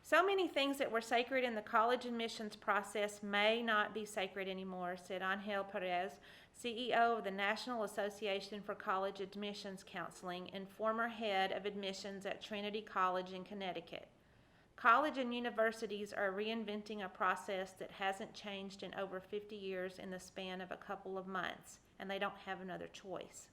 So many things that were sacred in the college admissions process may not be sacred anymore, said Angel Perez, CEO of the National Association for College Admissions Counseling and former head of admissions at Trinity College in Connecticut. College and universities are reinventing a process that hasn't changed in over 50 years in the span of a couple of months, and they don't have another choice.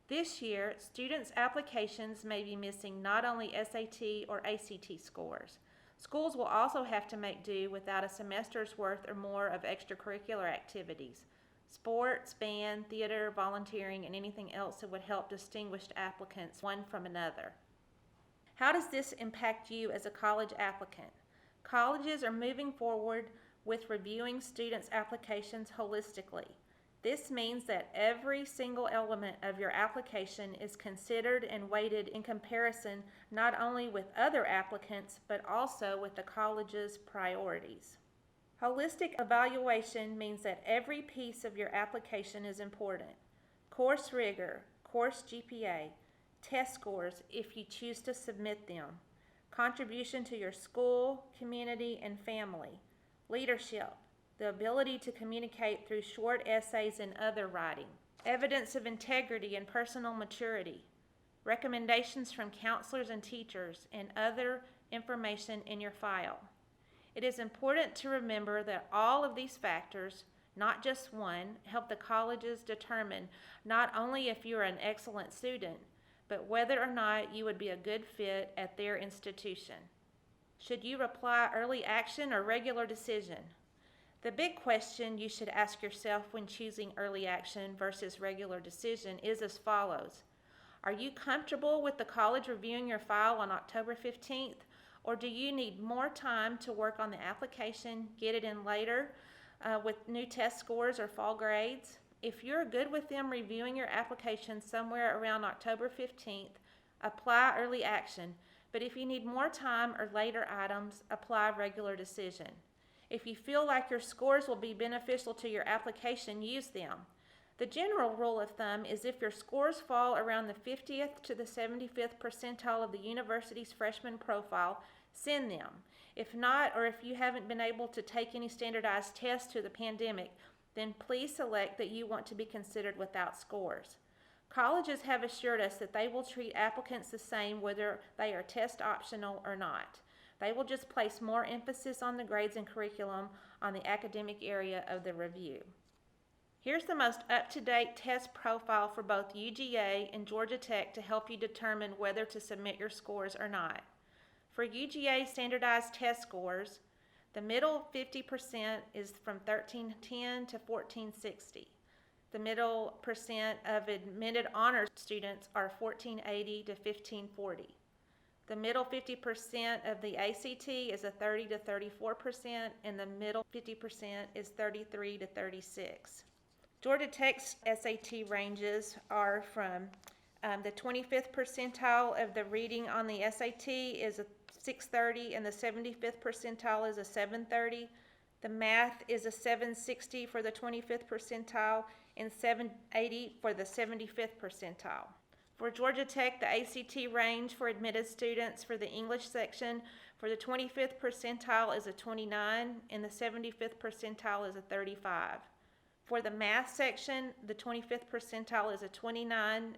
This year, students' applications may be missing not only SAT or ACT scores. Schools will also have to make do without a semester's worth or more of extracurricular activities, sports, band, theater, volunteering, and anything else that would help distinguished applicants one from another. How does this impact you as a college applicant? Colleges are moving forward with reviewing students' applications holistically. This means that every single element of your application is considered and weighted in comparison not only with other applicants, but also with the college's priorities. Holistic evaluation means that every piece of your application is important. Course rigor, course GPA, test scores if you choose to submit them, contribution to your school, community, and family, leadership, the ability to communicate through short essays and other writing, evidence of integrity and personal maturity, recommendations from counselors and teachers, and other information in your file. It is important to remember that all of these factors, not just one, help the colleges determine not only if you're an excellent student, but whether or not you would be a good fit at their institution. Should you apply early action or regular decision? The big question you should ask yourself when choosing early action versus regular decision is as follows. Are you comfortable with the college reviewing your file on October 15th, or do you need more time to work on the application, get it in later with new test scores or fall grades? If you're good with them reviewing your application somewhere around October 15th, apply early action. But if you need more time or later items, apply regular decision. If you feel like your scores will be beneficial to your application, use them. The general rule of thumb is if your scores fall around the 50th to the 75th percentile of the university's freshman profile, send them. If not, or if you haven't been able to take any standardized tests due to the pandemic, then please select that you want to be considered without scores. Colleges have assured us that they will treat applicants the same whether they are test optional or not. They will just place more emphasis on the grades and curriculum on the academic area of the review. Here's the most up-to-date test profile for both UGA and Georgia Tech to help you determine whether to submit your scores or not. For UGA standardized test scores, the middle 50% is from 1310 to 1460. The middle percent of admitted honors students are 1480 to 1540. The middle 50% of the ACT is a 30 to 34%, and the middle 50% is 33 to 36. Georgia Tech's SAT ranges are from the 25th percentile of the reading on the SAT is a 630, and the 75th percentile is a 730. The math is a 760 for the 25th percentile and 780 for the 75th percentile. For Georgia Tech, the ACT range for admitted students for the English section for the 25th percentile is a 29 and the 75th percentile is a 35. For the math section, the 25th percentile is a 29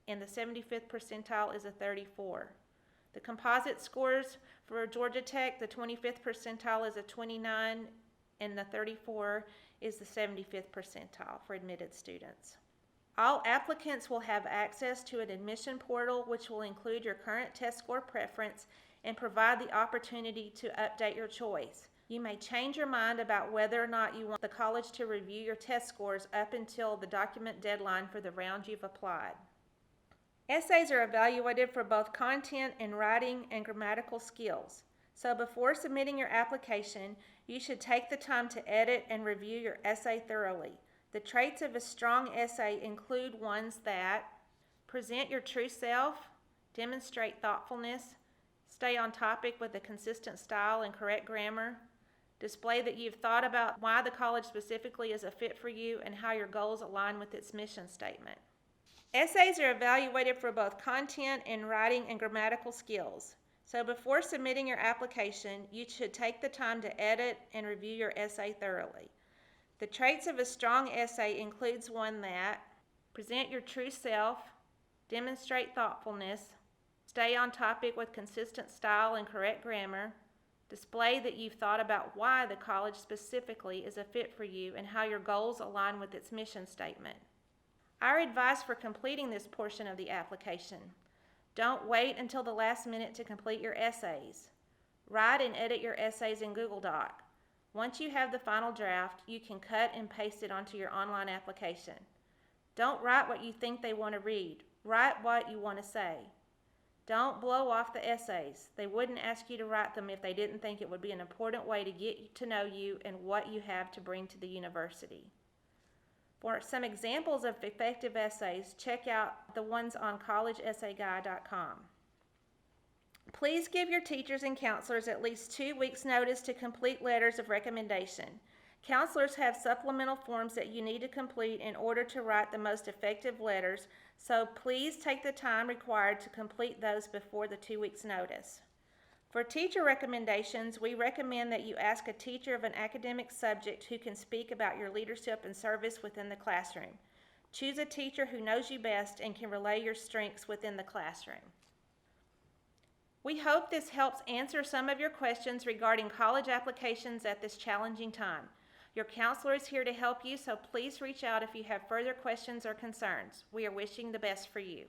and the 75th percentile is a 34. The composite scores for Georgia Tech, the 25th percentile is a 29 and the 34 is the 75th percentile for admitted students. All applicants will have access to an admission portal which will include your current test score preference and provide the opportunity to update your choice. You may change your mind about whether or not you want the college to review your test scores up until the document deadline for the round you've applied. Essays are evaluated for both content and writing and grammatical skills. So before submitting your application, you should take the time to edit and review your essay thoroughly. The traits of a strong essay include ones that present your true self, demonstrate thoughtfulness, stay on topic with a consistent style and correct grammar, display that you've thought about why the college specifically is a fit for you and how your goals align with its mission statement. Essays are evaluated for both content and writing and grammatical skills. So before submitting your application, you should take the time to edit and review your essay thoroughly. The traits of a strong essay includes one that present your true self, demonstrate thoughtfulness, stay on topic with consistent style and correct grammar, display that you've thought about why the college specifically is a fit for you and how your goals align with its mission statement. Our advice for completing this portion of the application: don't wait until the last minute to complete your essays. Write and edit your essays in Google Doc. Once you have the final draft, you can cut and paste it onto your online application. Don't write what you think they want to read. Write what you want to say. Don't blow off the essays. They wouldn't ask you to write them if they didn't think it would be an important way to get to know you and what you have to bring to the university. For some examples of effective essays, check out the ones on collegeessayguide.com. Please give your teachers and counselors at least 2 weeks' notice to complete letters of recommendation. Counselors have supplemental forms that you need to complete in order to write the most effective letters, so please take the time required to complete those before the 2 weeks' notice. For teacher recommendations, we recommend that you ask a teacher of an academic subject who can speak about your leadership and service within the classroom. Choose a teacher who knows you best and can relay your strengths within the classroom. We hope this helps answer some of your questions regarding college applications at this challenging time. Your counselor is here to help you, so please reach out if you have further questions or concerns. We are wishing the best for you.